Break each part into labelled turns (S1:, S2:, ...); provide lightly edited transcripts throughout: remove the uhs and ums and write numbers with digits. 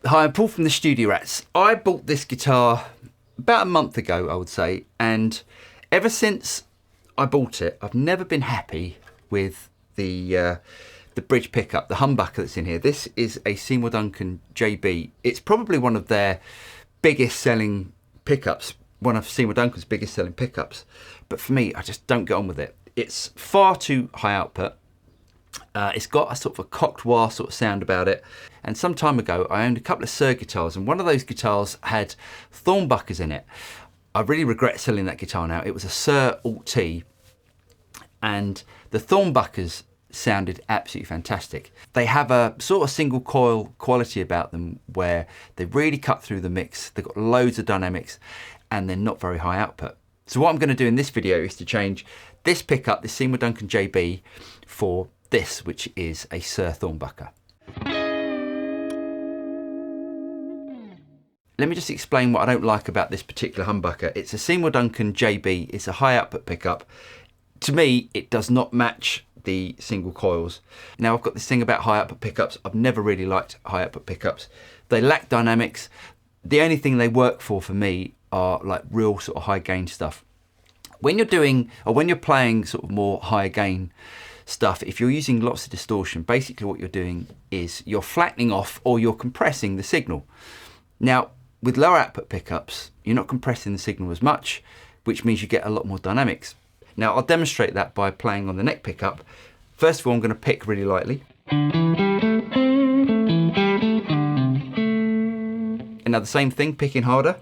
S1: Hi, I'm Paul from the Studio Rats. I bought this guitar about a month ago, I would say, and ever since I bought it, I've never been happy with the bridge pickup, the humbucker that's in here. This is a Seymour Duncan JB. It's probably one of their biggest selling pickups, one of Seymour Duncan's biggest selling pickups. But for me, I just don't get on with it. It's far too high output. It's got a sort of a cocked wah sort of sound about it. And some time ago, I owned a couple of Suhr guitars, and one of those guitars had Thornbuckers in it. I really regret selling that guitar now. It was a Suhr Alt T, and the Thornbuckers sounded absolutely fantastic. They have a sort of single coil quality about them where they really cut through the mix. They've got loads of dynamics, and they're not very high output. So what I'm going to do in this video is to change this pickup, this Seymour Duncan JB, for this, which is a Suhr Thornbucker. Let me just explain what I don't like about this particular humbucker. It's a Seymour Duncan JB, it's a high output pickup. To me, it does not match the single coils. Now, I've got this thing about high output pickups. I've never really liked high output pickups. They lack dynamics. The only thing they work for me are like real sort of high gain stuff. When you're doing, or when you're playing sort of more higher gain stuff, if you're using lots of distortion, basically what you're doing is you're flattening off or you're compressing the signal. Now, with lower output pickups, you're not compressing the signal as much, which means you get a lot more dynamics. Now, I'll demonstrate that by playing on the neck pickup. First of all, I'm going to pick really lightly. And now the same thing, picking harder.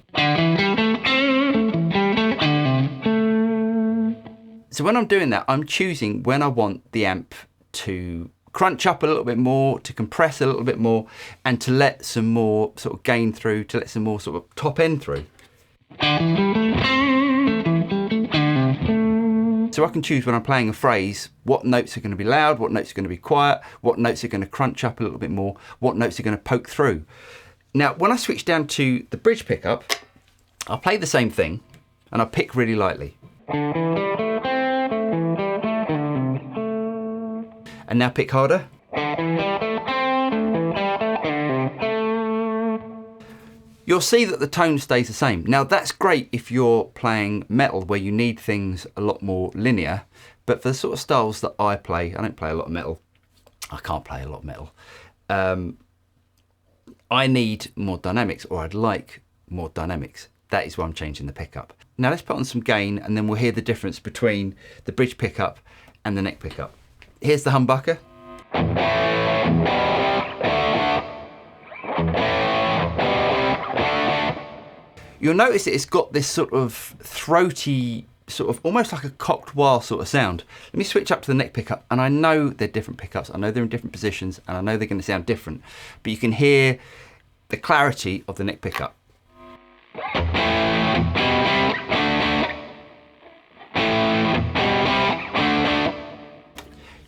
S1: So when I'm doing that, I'm choosing when I want the amp to crunch up a little bit more, to compress a little bit more, and to let some more sort of gain through, to let some more sort of top end through. So I can choose when I'm playing a phrase, what notes are going to be loud, what notes are going to be quiet, what notes are going to crunch up a little bit more, what notes are going to poke through. Now, when I switch down to the bridge pickup, I'll play the same thing and I'll pick really lightly. And now pick harder. You'll see that the tone stays the same. Now that's great if you're playing metal where you need things a lot more linear, but for the sort of styles that I play, I don't play a lot of metal. I can't play a lot of metal. I need more dynamics, or I'd like more dynamics. That is why I'm changing the pickup. Now let's put on some gain and then we'll hear the difference between the bridge pickup and the neck pickup. Here's the humbucker. You'll notice that it's got this sort of throaty, sort of almost like a cocked wah sort of sound. Let me switch up to the neck pickup, and I know they're different pickups. I know they're in different positions, and I know they're going to sound different, but you can hear the clarity of the neck pickup.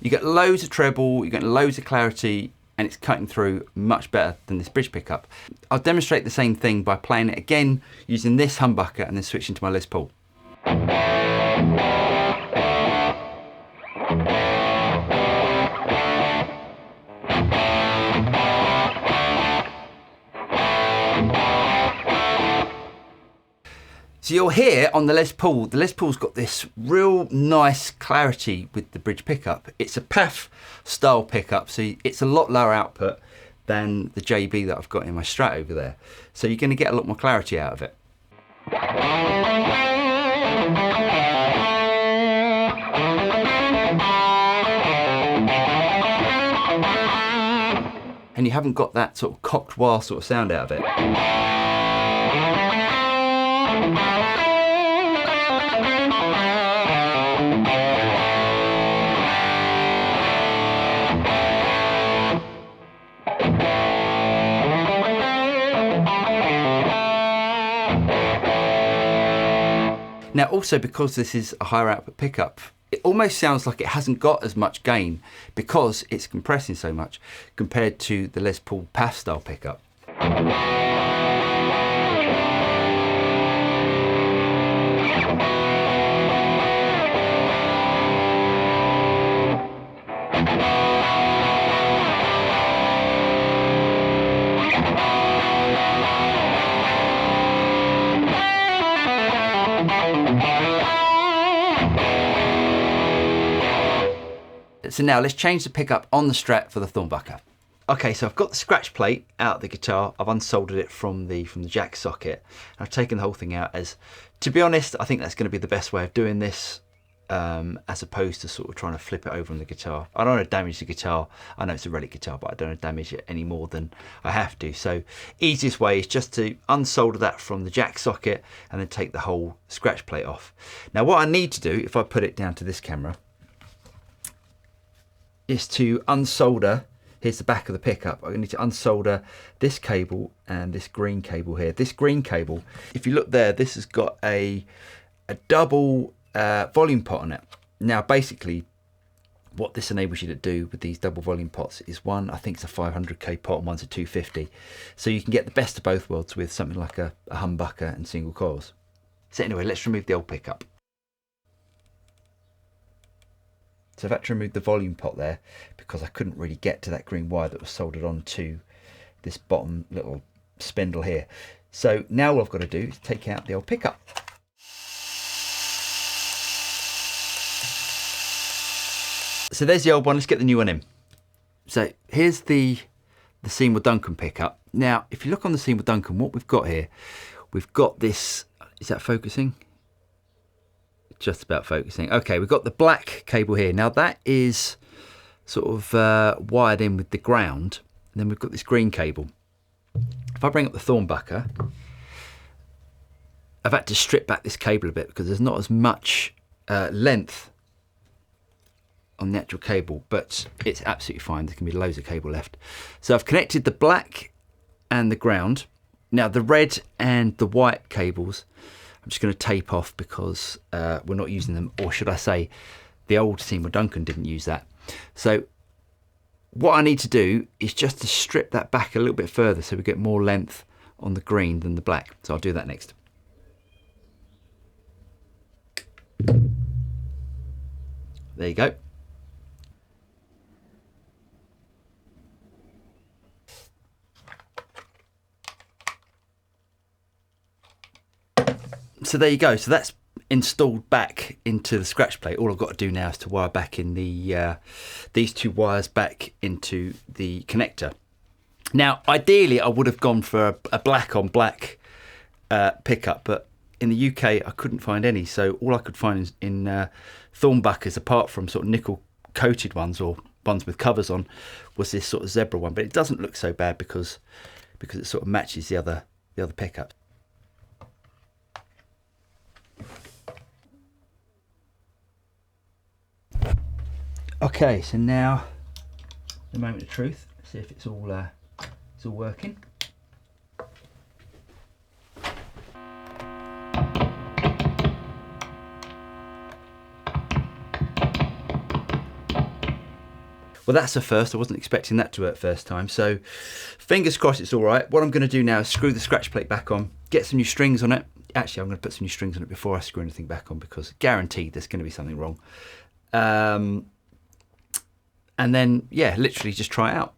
S1: You get loads of treble, you get loads of clarity, and it's cutting through much better than this bridge pickup. I'll demonstrate the same thing by playing it again using this humbucker and then switching to my Les Paul. So you'll hear on the Les Paul's got this real nice clarity with the bridge pickup. It's a PAF style pickup, so it's a lot lower output than the JB that I've got in my Strat over there. So you're going to get a lot more clarity out of it. And you haven't got that sort of cocked wah sort of sound out of it. Now also, because this is a higher output pickup, it almost sounds like it hasn't got as much gain because it's compressing so much compared to the Les Paul PAF style pickup. So now let's change the pickup on the Strat for the Thornbucker. Okay, so I've got the scratch plate out of the guitar. I've unsoldered it from the jack socket. I've taken the whole thing out. As to be honest, I think that's going to be the best way of doing this, as opposed to sort of trying to flip it over on the guitar. I don't want to damage the guitar. I know it's a relic guitar, but I don't want to damage it any more than I have to. So easiest way is just to unsolder that from the jack socket and then take the whole scratch plate off. Now what I need to do, if I put it down to this camera, is to unsolder. Here's the back of the pickup. I need to unsolder this cable and this green cable here. This green cable, if you look there, this has got a double volume pot on it. Now basically what this enables you to do with these double volume pots is one, I think it's a 500k pot and one's a 250. So you can get the best of both worlds with something like a humbucker and single coils. So anyway, let's remove the old pickup. So I've had to remove the volume pot there because I couldn't really get to that green wire that was soldered onto this bottom little spindle here. So now all I've got to do is take out the old pickup. So there's the old one, let's get the new one in. So here's the Seymour Duncan pickup. Now, if you look on the Seymour Duncan, what we've got here, we've got this, is that focusing? Just about focusing. Okay, we've got the black cable here. Now that is sort of wired in with the ground. And then we've got this green cable. If I bring up the Thornbucker, I've had to strip back this cable a bit because there's not as much length on the actual cable, but it's absolutely fine. There can be loads of cable left. So I've connected the black and the ground. Now the red and the white cables, I'm just going to tape off because we're not using them, or should I say the old Seymour Duncan didn't use that. So what I need to do is just to strip that back a little bit further so we get more length on the green than the black. So I'll do that next. There you go. So there you go. So that's installed back into the scratch plate. All I've got to do now is to wire back in the these two wires back into the connector. Now, ideally, I would have gone for a black on black pickup, but in the UK, I couldn't find any. So all I could find in Thornbuckers, apart from sort of nickel coated ones or ones with covers on, was this sort of zebra one. But it doesn't look so bad because it sort of matches the other pickups. Okay, so now the moment of truth. Let's see if it's all working. Well, that's a first. I wasn't expecting that to work first time, so fingers crossed it's all right. What I'm going to do now is screw the scratch plate back on, get some new strings on it. Actually, I'm going to put some new strings on it before I screw anything back on because guaranteed there's going to be something wrong. And then, yeah, literally just try it out.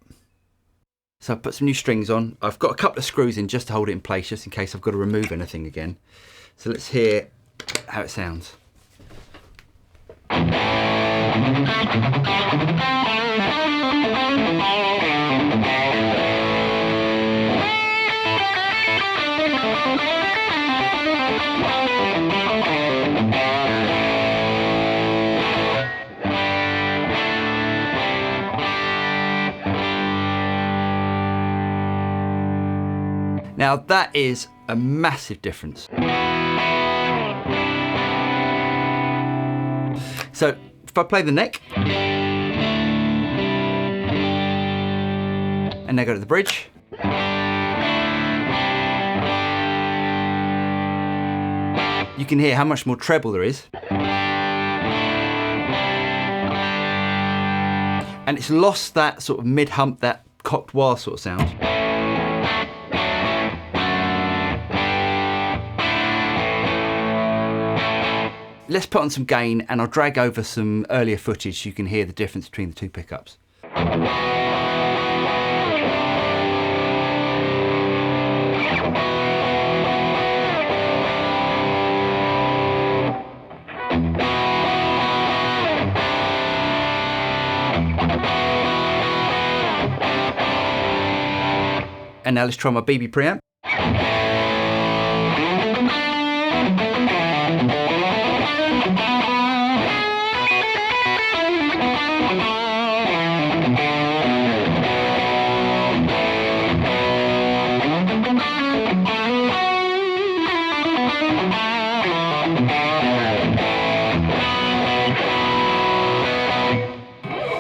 S1: So I've put some new strings on. I've got a couple of screws in just to hold it in place, just in case I've got to remove anything again. So let's hear how it sounds. Now that is a massive difference. So if I play the neck, and now go to the bridge, you can hear how much more treble there is. And it's lost that sort of mid-hump, that cocked wah sort of sound. Let's put on some gain and I'll drag over some earlier footage so you can hear the difference between the two pickups. And now let's try my BB preamp.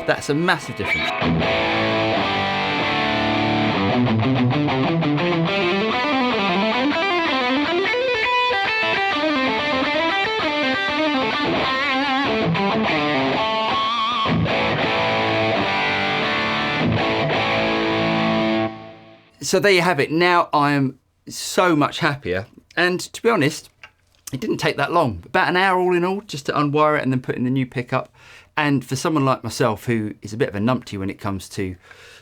S1: That's a massive difference. So there you have it. Now I am so much happier, and to be honest, it didn't take that long, about an hour all in all, just to unwire it and then put in the new pickup. And for someone like myself, who is a bit of a numpty when it comes to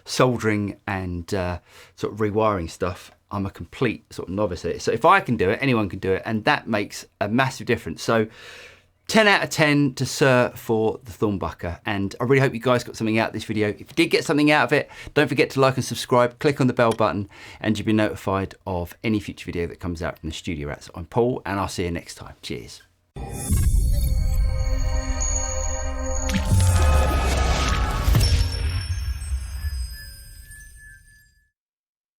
S1: soldering and sort of rewiring stuff, I'm a complete sort of novice at it. So if I can do it, anyone can do it, and that makes a massive difference. So 10 out of 10 to Suhr for the Thornbucker, and I really hope you guys got something out of this video. If you did get something out of it, don't forget to like and subscribe, click on the bell button, and you'll be notified of any future video that comes out from the Studio Rats. I'm Paul, and I'll see you next time. Cheers.